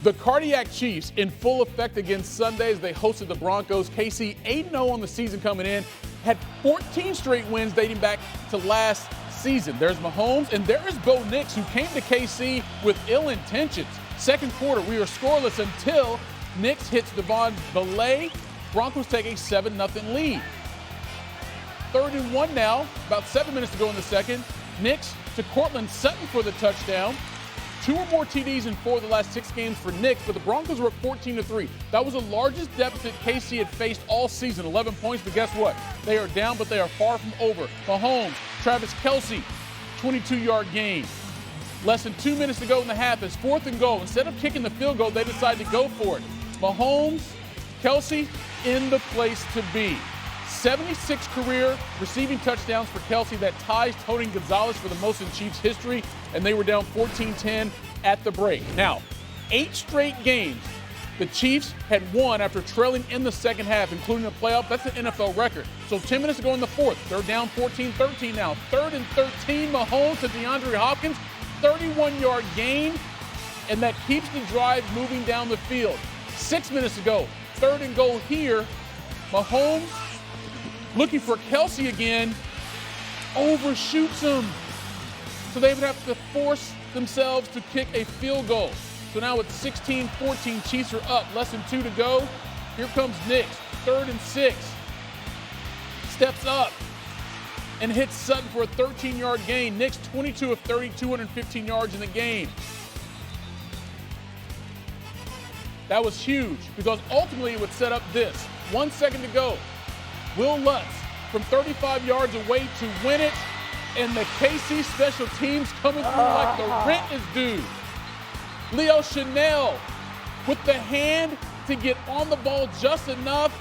The Cardiac Chiefs in full effect against Sunday as they hosted the Broncos. KC 8-0 on the season coming in, had 14 straight wins dating back to last season. There's Mahomes, and there is Bo Nix, who came to KC with ill intentions. Second quarter, we are scoreless until Nix hits Devon Belay. Broncos take a 7-0 lead. 3rd and 1 now, about 7 minutes to go in the second. Nix to Cortland Sutton for the touchdown. 2 or more TDs in 4 of the last 6 games for Nix, but the Broncos were up 14-3. That was the largest deficit KC had faced all season, 11 points, but guess what? They are down, but they are far from over. Mahomes, Travis Kelce, 22-yard gain. Less than 2 minutes to go in the half. It's 4th and goal. Instead of kicking the field goal, they decide to go for it. Mahomes, Kelce in the place to be. 76 career receiving touchdowns for Kelce. That ties Tony Gonzalez for the most in Chiefs history, and they were down 14-10 at the break. Now, 8 straight games the Chiefs had won after trailing in the second half, including the playoff. That's an NFL record. So 10 minutes to go in the fourth. They're down 14-13 now. 3rd and 13, Mahomes to DeAndre Hopkins. 31-yard gain, and that keeps the drive moving down the field. 6 minutes to go. 3rd and goal here. Mahomes looking for Kelce again, overshoots him. So they would have to force themselves to kick a field goal. So now it's 16-14, Chiefs are up, less than 2 to go. Here comes Nix, 3rd and 6. Steps up and hits Sutton for a 13-yard gain. Nix 22 of 30, 215 yards in the game. That was huge because ultimately it would set up this. 1 second to go. Will Lutz from 35 yards away to win it, and the KC special teams coming through like the rent is due. Leo Chanel with the hand to get on the ball just enough.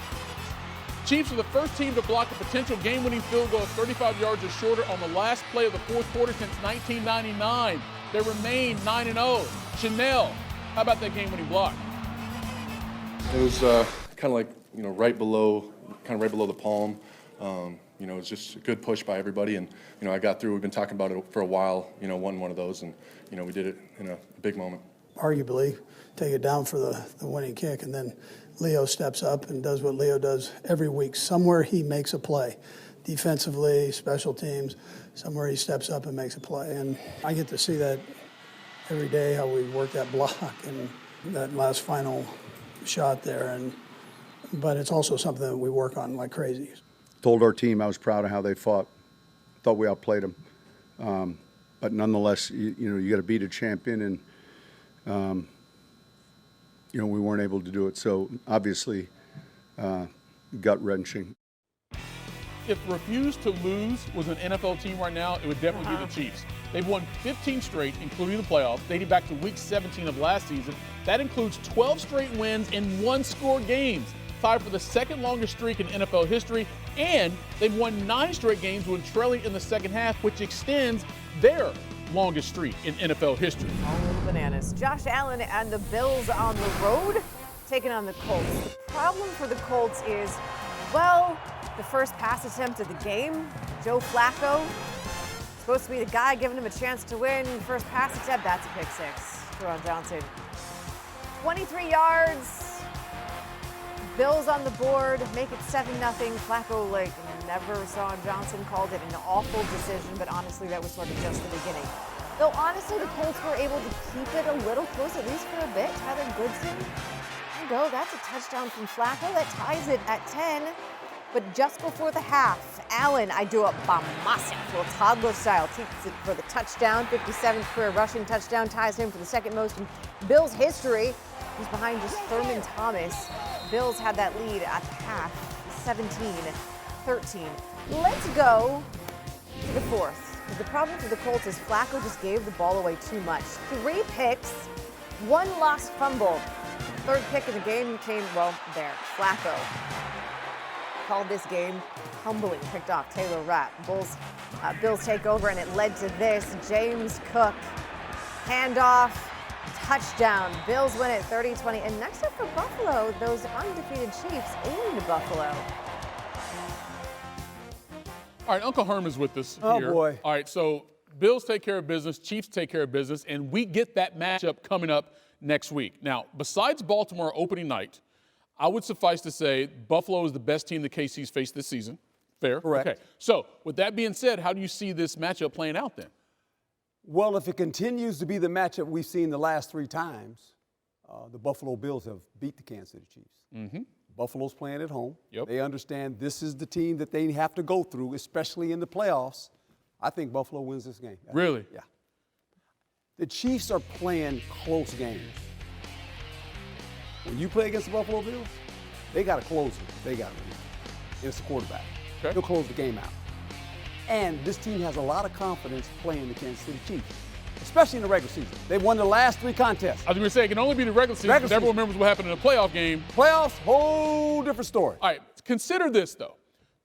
Chiefs are the first team to block a potential game-winning field goal 35 yards or shorter on the last play of the 4th quarter since 1999. They remain 9-0. Chanel, how about that game-winning block? It was kind of like, right below the palm. It was just a good push by everybody, and I got through. We've been talking about it for a while. Won one of those, and we did it in a big moment. Arguably, take it down for the winning kick, and then Leo steps up and does what Leo does every week. Somewhere he makes a play, defensively, special teams. Somewhere he steps up and makes a play, and I get to see that every day, how we work that block and that last final shot there. But it's also something that we work on like crazy. Told our team I was proud of how they fought. Thought we outplayed them. But nonetheless, you got to beat a champion, and we weren't able to do it. So obviously, gut-wrenching. If refuse to lose was an NFL team right now, it would definitely be the Chiefs. They've won 15 straight, including the playoffs, dating back to week 17 of last season. That includes 12 straight wins in one-score games, tied for the second longest streak in NFL history, and they've won 9 straight games when trailing in the second half, which extends their longest streak in NFL history. All little bananas. Josh Allen and the Bills on the road, taking on the Colts. The problem for the Colts is, the first pass attempt of the game, Joe Flacco, supposed to be the guy giving him a chance to win. First pass attempt, that's a pick six. Teron Johnson, 23 yards. Bills on the board, make it 7-0. Flacco, never saw Johnson, called it an awful decision, but honestly, that was sort of just the beginning. Though honestly, the Colts were able to keep it a little close, at least for a bit. Tyler Goodson, that's a touchdown from Flacco. That ties it at 10. But just before the half, Allen, I do a Bamasa, toddler style, takes it for the touchdown. 57th career rushing touchdown, ties him for the second most in Bills history. He's behind just Thurman Thomas. Bills had that lead at the half, 17-13. Let's go to the fourth. The problem for the Colts is Flacco just gave the ball away too much. 3 picks, 1 lost fumble. 3rd pick of the game came, there. Flacco called this game humbling, picked off Taylor Rapp. Bills take over, and it led to this. James Cook, handoff, touchdown. Bills win it 30-20. And next up for Buffalo, those undefeated Chiefs aiming to Buffalo. All right, Uncle Herm is with us here. Oh, boy. All right, so Bills take care of business, Chiefs take care of business, and we get that matchup coming up next week. Now, besides Baltimore opening night, I would suffice to say Buffalo is the best team that KC's faced this season. Fair? Correct. Okay. So, with that being said, how do you see this matchup playing out then? Well, if it continues to be the matchup we've seen the last 3 times, the Buffalo Bills have beat the Kansas City Chiefs. Mm-hmm. Buffalo's playing at home. Yep. They understand this is the team that they have to go through, especially in the playoffs. I think Buffalo wins this game. Really? Yeah. The Chiefs are playing close games. When you play against the Buffalo Bills, they got to close it. They got to win. It's the quarterback. Okay. He'll close the game out. And this team has a lot of confidence playing the Kansas City Chiefs, especially in the regular season. They won the last 3 contests. I was going to say, it can only be the regular season because everyone remembers what happened in the playoff game. Playoffs, whole different story. All right, consider this, though.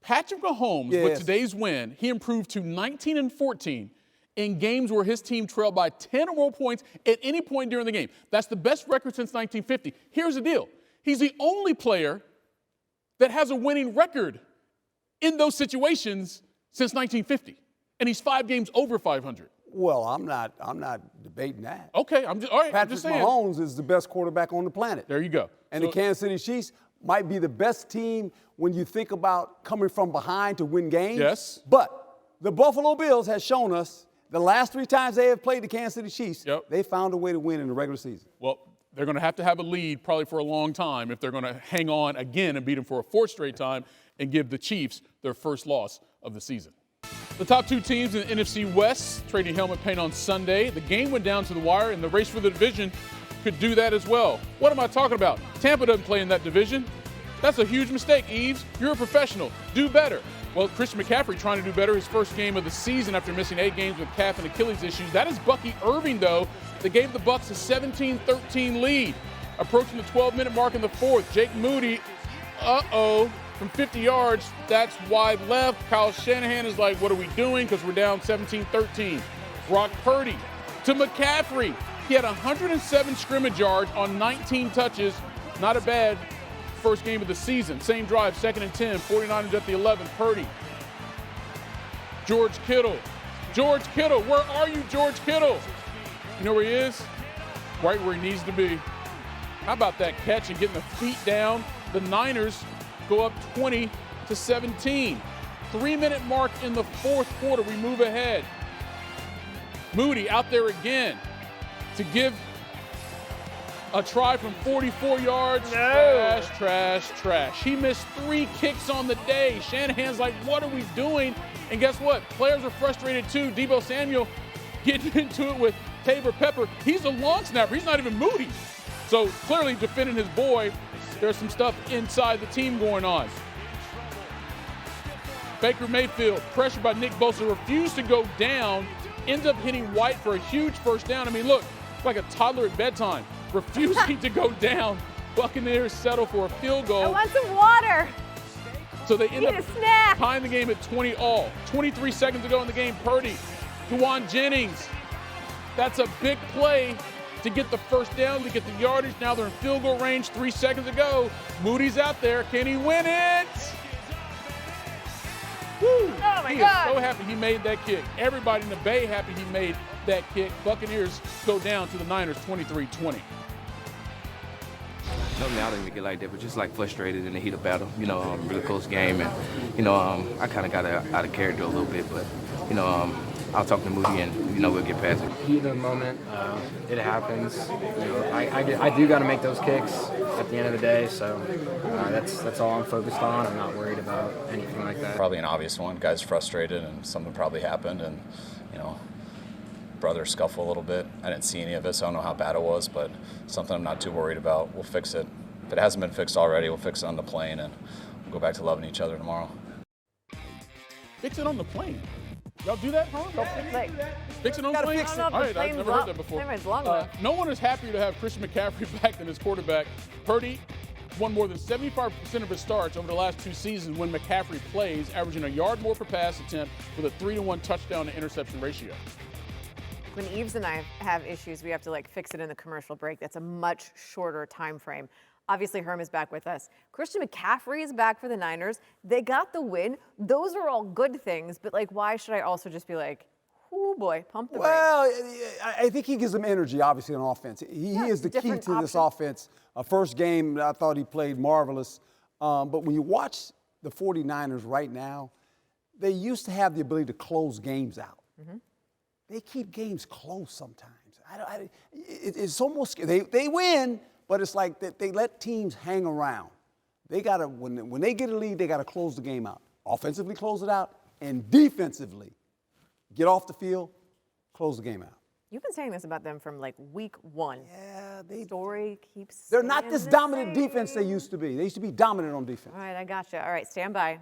Patrick Mahomes, with today's win, he improved to 19-14 in games where his team trailed by 10 or more points at any point during the game. That's the best record since 1950. Here's the deal. He's the only player that has a winning record in those situations since 1950. And he's 5 games over 500. Well, I'm not debating that. Okay, all right, Patrick I'm just saying. Mahomes is the best quarterback on the planet. There you go. And the Kansas City Chiefs might be the best team when you think about coming from behind to win games. Yes. But the Buffalo Bills has shown us the last 3 times they have played the Kansas City Chiefs, they found a way to win in the regular season. Well, they're going to have a lead probably for a long time if they're going to hang on again and beat them for a 4th straight time and give the Chiefs their first loss of the season. The top 2 teams in the NFC West trading helmet paint on Sunday. The game went down to the wire, and the race for the division could do that as well. What am I talking about? Tampa doesn't play in that division. That's a huge mistake, Eves. You're a professional. Do better. Well, Christian McCaffrey trying to do better his first game of the season after missing 8 games with calf and Achilles issues. That is Bucky Irving, though, that gave the Bucs a 17-13 lead. Approaching the 12-minute mark in the 4th, Jake Moody, from 50 yards, that's wide left. Kyle Shanahan is like, what are we doing? Because we're down 17-13. Brock Purdy to McCaffrey. He had 107 scrimmage yards on 19 touches. Not a bad first game of the season. Same drive, 2nd and 10, 49ers at the 11. Purdy. George Kittle. George Kittle, where are you, George Kittle? You know where he is? Right where he needs to be. How about that catch and getting the feet down? The Niners go up 20-17. 3-minute mark in the 4th quarter. We move ahead. Moody out there again to give a try from 44 yards. No. Trash. He missed 3 kicks on the day. Shanahan's like, what are we doing? And guess what? Players are frustrated too. Deebo Samuel getting into it with Tabor Pepper. He's a long snapper. He's not even Moody. So clearly defending his boy, there's some stuff inside the team going on. Baker Mayfield, pressured by Nick Bosa, refused to go down, ends up hitting White for a huge first down. I mean, look, it's like a toddler at bedtime, refusing to go down. Buccaneers settle for a field goal. I want some water. So they end Need up a snack. tying the game at 20-all. 23 seconds to go in the game. Purdy, Juwan Jennings. That's a big play to get the first down, to get the yardage. Now they're in field goal range, 3 seconds to go. Moody's out there. Can he win it? Woo. Oh, my He God. is so happy he made that kick. Everybody in the Bay happy he made that kick. Buccaneers go down to the Niners 23-20. Normally I don't even get like that, but just like frustrated in the heat of battle. Really close game, and I kind of got out of character a little bit, but I'll talk to Moody and we'll get past it. Heat of the moment, it happens. I do got to make those kicks at the end of the day, so that's all I'm focused on. I'm not worried about anything like that. Probably an obvious one. Guy's frustrated, and something probably happened, and brother scuffle a little bit. I didn't see any of it, so I don't know how bad it was, but something I'm not too worried about. We'll fix it. If it hasn't been fixed already, we'll fix it on the plane, and we'll go back to loving each other tomorrow. Fix it on the plane. Y'all do that, huh? Fix it on the plane? Fix it. All right, I've never heard that before. No one is happier to have Christian McCaffrey back than his quarterback. Purdy won more than 75% of his starts over the last 2 seasons when McCaffrey plays, averaging a yard more per pass attempt with a 3-to-1 touchdown to interception ratio. When Eves and I have issues, we have to fix it in the commercial break. That's a much shorter time frame. Obviously, Herm is back with us. Christian McCaffrey is back for the Niners. They got the win. Those are all good things, but why should I also just be Oh boy, pump the brakes. Well, I think he gives them energy, obviously, on offense. He is the key to this offense. First game, I thought he played marvelous. But when you watch the 49ers right now, they used to have the ability to close games out. They keep games close sometimes. It's almost they win, but it's like they let teams hang around. They gotta when they get a lead, they gotta close the game out. Offensively, close it out, and defensively, get off the field, close the game out. You've been saying this about them from like week 1. Yeah, Story keeps. They're not this dominant defense they used to be. They used to be dominant on defense. All right, I gotcha. All right, stand by.